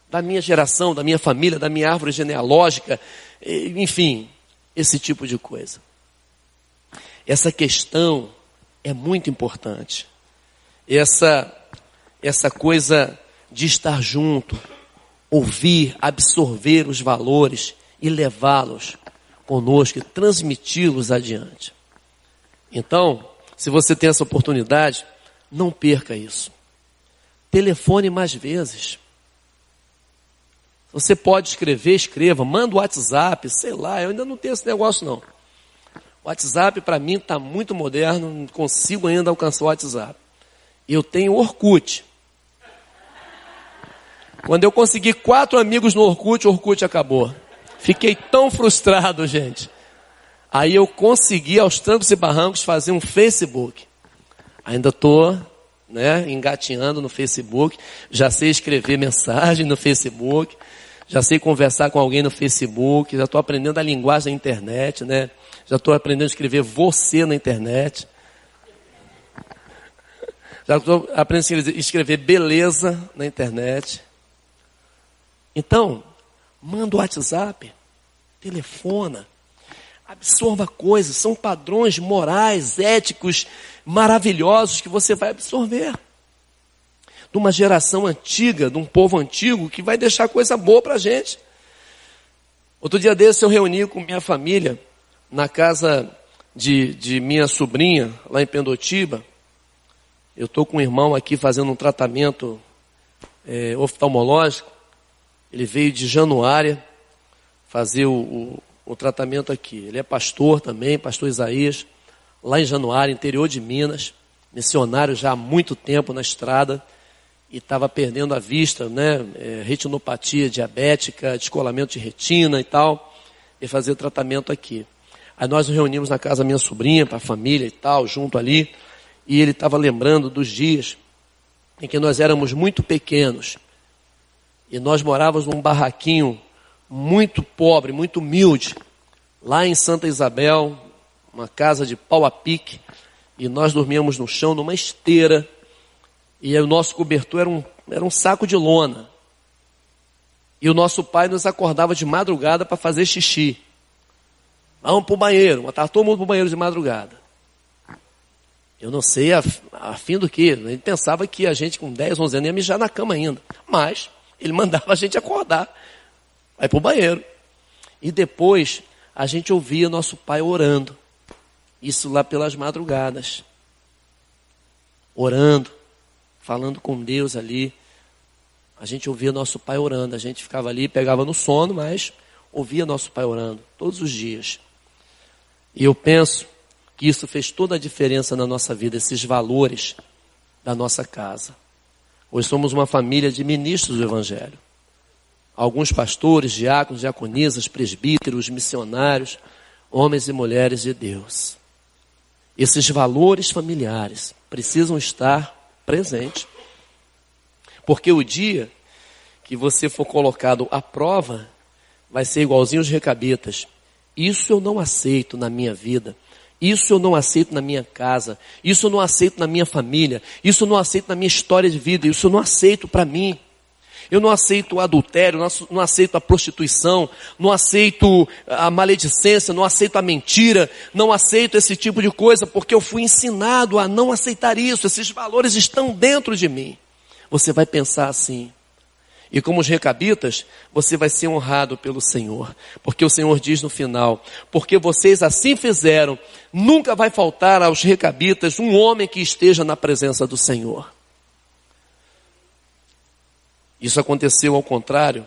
A: Da minha geração, da minha família, da minha árvore genealógica, enfim, esse tipo de coisa. Essa questão é muito importante. essa coisa de estar junto, ouvir, absorver os valores e levá-los conosco e transmiti-los adiante. Então, se você tem essa oportunidade, não perca isso. Telefone mais vezes. Você pode escrever, escreva, manda o WhatsApp, sei lá, eu ainda não tenho esse negócio não. O WhatsApp para mim está muito moderno, não consigo ainda alcançar o WhatsApp. Eu tenho Orkut. Quando eu consegui 4 amigos no Orkut, o Orkut acabou. Fiquei tão frustrado, gente. Aí eu consegui, aos trancos e barrancos, fazer um Facebook. Ainda estou, engatinhando no Facebook. Já sei escrever mensagem no Facebook. Já sei conversar com alguém no Facebook. Já estou aprendendo a linguagem da internet, Já estou aprendendo a escrever você na internet. Já estou aprendendo a escrever beleza na internet. Então, manda o WhatsApp, telefona, absorva coisas, são padrões morais, éticos, maravilhosos que você vai absorver. De uma geração antiga, de um povo antigo, que vai deixar coisa boa para a gente. Outro dia desse eu reuni com minha família, na casa de minha sobrinha, lá em Pendotiba. Eu estou com um irmão aqui fazendo um tratamento oftalmológico. Ele veio de Januária fazer o tratamento aqui. Ele é pastor também, pastor Isaías, lá em Januária, interior de Minas, missionário já há muito tempo na estrada, e estava perdendo a vista, retinopatia diabética, descolamento de retina e tal, e fazer tratamento aqui. Aí nós nos reunimos na casa da minha sobrinha, para a família e tal, junto ali, e ele estava lembrando dos dias em que nós éramos muito pequenos, e nós morávamos num barraquinho muito pobre, muito humilde, lá em Santa Isabel, uma casa de pau a pique, e nós dormíamos no chão, numa esteira, e o nosso cobertor era um saco de lona. E o nosso pai nos acordava de madrugada para fazer xixi. Vamos para o banheiro, estava todo mundo para o banheiro de madrugada. Eu não sei a fim do que, ele pensava que a gente com 10, 11 anos ia mijar na cama ainda, mas ele mandava a gente acordar, vai para o banheiro. E depois a gente ouvia nosso pai orando, isso lá pelas madrugadas, orando, falando com Deus ali. A gente ouvia nosso pai orando, a gente ficava ali, pegava no sono, mas ouvia nosso pai orando, todos os dias. E eu penso que isso fez toda a diferença na nossa vida, esses valores da nossa casa. Hoje somos uma família de ministros do Evangelho. Alguns pastores, diáconos, diaconisas, presbíteros, missionários, homens e mulheres de Deus. Esses valores familiares precisam estar presentes. Porque o dia que você for colocado à prova, vai ser igualzinho os recabitas. Isso eu não aceito na minha vida. Isso eu não aceito na minha casa. Isso eu não aceito na minha família. Isso eu não aceito na minha história de vida. Isso eu não aceito para mim. Eu não aceito o adultério, não aceito a prostituição, não aceito a maledicência, não aceito a mentira, não aceito esse tipo de coisa, porque eu fui ensinado a não aceitar isso. Esses valores estão dentro de mim. Você vai pensar assim. E como os recabitas, você vai ser honrado pelo Senhor. Porque o Senhor diz no final, porque vocês assim fizeram, nunca vai faltar aos recabitas um homem que esteja na presença do Senhor. Isso aconteceu ao contrário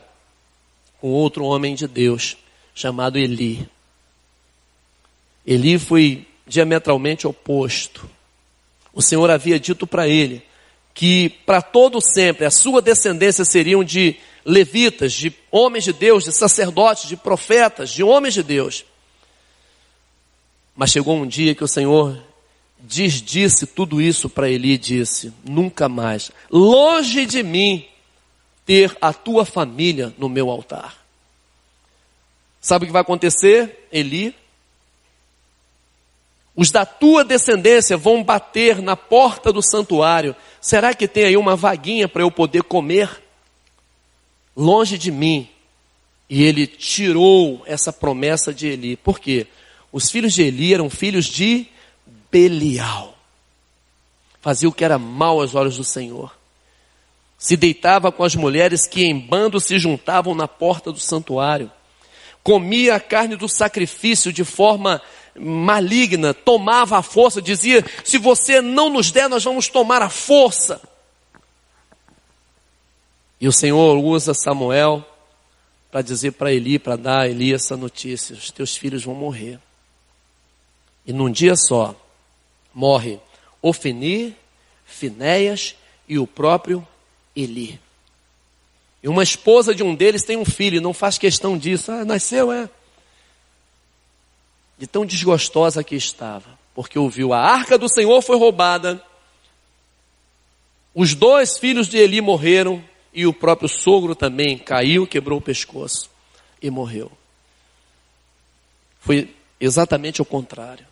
A: com outro homem de Deus, chamado Eli. Eli foi diametralmente oposto. O Senhor havia dito para ele que para todo sempre a sua descendência seriam de levitas, de homens de Deus, de sacerdotes, de profetas, de homens de Deus. Mas chegou um dia que o Senhor disse tudo isso para Eli e disse, nunca mais, longe de mim, ter a tua família no meu altar. Sabe o que vai acontecer, Eli? Os da tua descendência vão bater na porta do santuário. Será que tem aí uma vaguinha para eu poder comer? Longe de mim. E ele tirou essa promessa de Eli. Por quê? Os filhos de Eli eram filhos de Belial. Fazia o que era mal aos olhos do Senhor. Se deitava com as mulheres que em bando se juntavam na porta do santuário. Comia a carne do sacrifício de forma maligna, tomava a força, dizia: se você não nos der, nós vamos tomar a força. E o Senhor usa Samuel para dizer para Eli, para dar a Eli essa notícia: os teus filhos vão morrer. E num dia só, morre Ofni, Finéias e o próprio Eli. E uma esposa de um deles tem um filho, não faz questão disso. Nasceu, de tão desgostosa que estava, porque ouviu: a arca do Senhor foi roubada, os 2 filhos de Eli morreram, e o próprio sogro também caiu, quebrou o pescoço e morreu. Foi exatamente o contrário.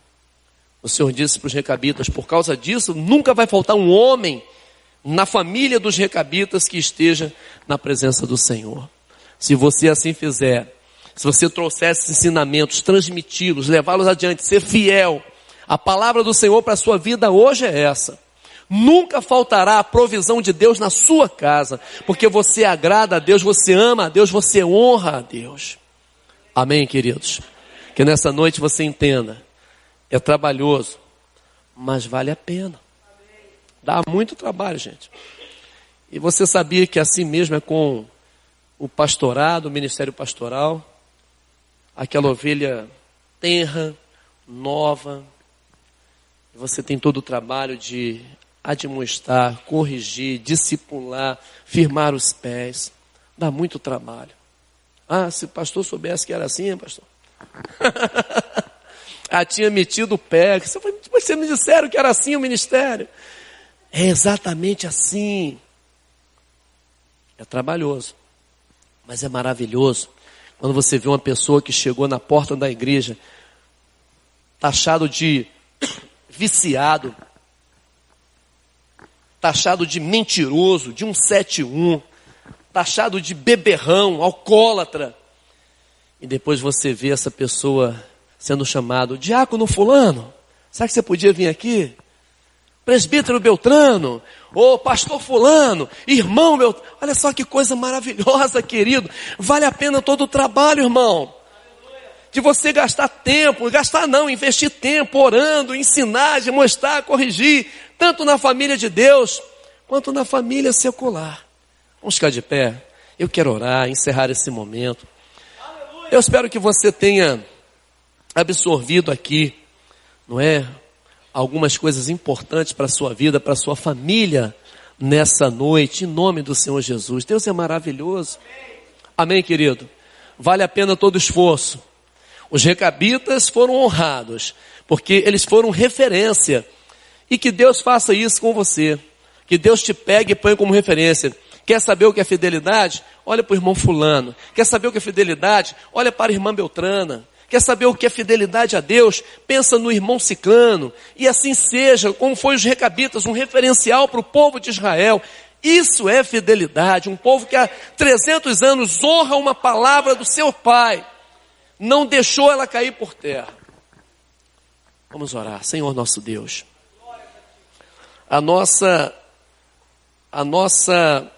A: O Senhor disse para os recabitas: por causa disso, nunca vai faltar um homem na família dos recabitas que esteja na presença do Senhor. Se você assim fizer, se você trouxer esses ensinamentos, transmiti-los, levá-los adiante, ser fiel, a palavra do Senhor para a sua vida hoje é essa: nunca faltará a provisão de Deus na sua casa, porque você agrada a Deus, você ama a Deus, você honra a Deus. Amém, queridos? Que nessa noite você entenda: é trabalhoso, mas vale a pena. Dá muito trabalho, gente. E você sabia que assim mesmo é com o pastorado, o ministério pastoral? Aquela ovelha tenra, nova, você tem todo o trabalho de admoestar, corrigir, discipular, firmar os pés. Dá muito trabalho. Se o pastor soubesse que era assim, pastor. Tinha metido o pé. Vocês me disseram que era assim o ministério. É exatamente assim. É trabalhoso, mas é maravilhoso quando você vê uma pessoa que chegou na porta da igreja taxado de viciado, taxado de mentiroso, de 171, taxado de beberrão, alcoólatra, e depois você vê essa pessoa sendo chamado: diácono fulano, sabe que você podia vir aqui? Presbítero Beltrano, ou pastor fulano, irmão Beltrano. Olha só que coisa maravilhosa, querido. Vale a pena todo o trabalho, irmão. De você gastar tempo, investir tempo orando, ensinar, demonstrar, corrigir, tanto na família de Deus, quanto na família secular. Vamos ficar de pé. Eu quero orar, encerrar esse momento. Eu espero que você tenha absorvido aqui, não é? Algumas coisas importantes para a sua vida, para a sua família, nessa noite, em nome do Senhor Jesus. Deus é maravilhoso. Amém, querido? Vale a pena todo o esforço. Os recabitas foram honrados, porque eles foram referência. E que Deus faça isso com você. Que Deus te pegue e ponha como referência. Quer saber o que é fidelidade? Olha para o irmão fulano. Quer saber o que é fidelidade? Olha para a irmã Beltrana. Quer saber o que é fidelidade a Deus? Pensa no irmão ciclano. E assim seja, como foi os recabitas, um referencial para o povo de Israel. Isso é fidelidade. Um povo que há 300 anos honra uma palavra do seu pai. Não deixou ela cair por terra. Vamos orar. Senhor nosso Deus, a nossa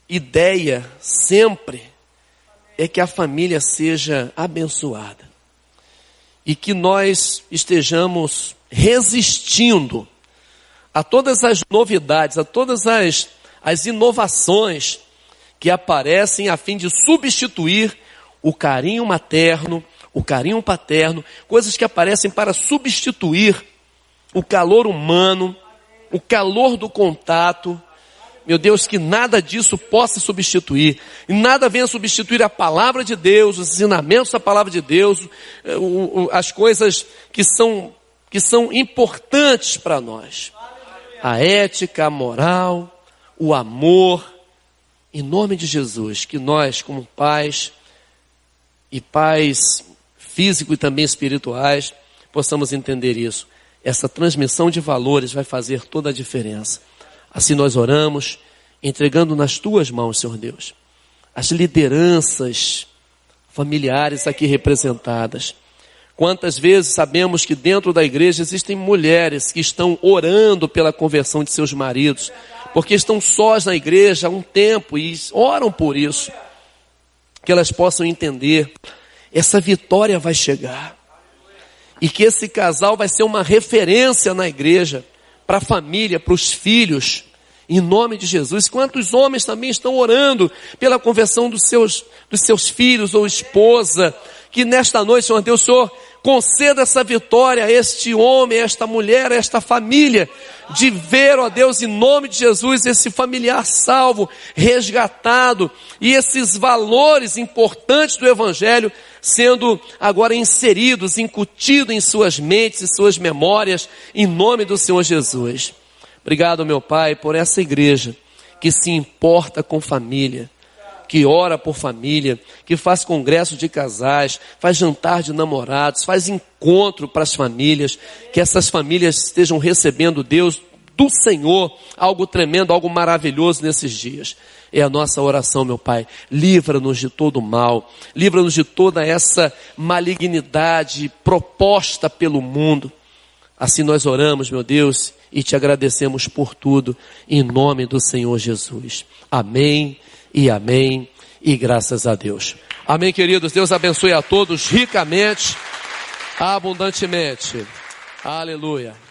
A: ideia sempre é que a família seja abençoada. E que nós estejamos resistindo a todas as novidades, a todas as inovações que aparecem a fim de substituir o carinho materno, o carinho paterno, coisas que aparecem para substituir o calor humano, o calor do contato. Meu Deus, que nada disso possa substituir. E nada venha substituir a palavra de Deus, os ensinamentos da palavra de Deus, as coisas que são importantes para nós. A ética, a moral, o amor. Em nome de Jesus, que nós, como pais, e pais físicos e também espirituais, possamos entender isso. Essa transmissão de valores vai fazer toda a diferença. Assim nós oramos, entregando nas tuas mãos, Senhor Deus, as lideranças familiares aqui representadas, Quantas vezes sabemos que dentro da igreja existem mulheres que estão orando pela conversão de seus maridos, porque estão sós na igreja há um tempo e oram por isso, que elas possam entender, essa vitória vai chegar, e que esse casal vai ser uma referência na igreja, para a família, para os filhos, em nome de Jesus. Quantos homens também estão orando pela conversão dos seus filhos ou esposa, que nesta noite, Senhor Deus, o Senhor conceda essa vitória a este homem, a esta mulher, a esta família, de ver, ó Deus, em nome de Jesus, esse familiar salvo, resgatado, e esses valores importantes do Evangelho sendo agora inseridos, incutidos em suas mentes e suas memórias, em nome do Senhor Jesus. Obrigado, meu Pai, por essa igreja que se importa com família, que ora por família, que faz congresso de casais, faz jantar de namorados, faz encontro para as famílias, que essas famílias estejam recebendo, Deus, do Senhor, algo tremendo, algo maravilhoso nesses dias. É a nossa oração, meu Pai. Livra-nos de todo mal, livra-nos de toda essa malignidade proposta pelo mundo. Assim nós oramos, meu Deus, e te agradecemos por tudo, em nome do Senhor Jesus. Amém. E amém, e graças a Deus. Amém, queridos. Deus abençoe a todos ricamente, abundantemente. Aleluia.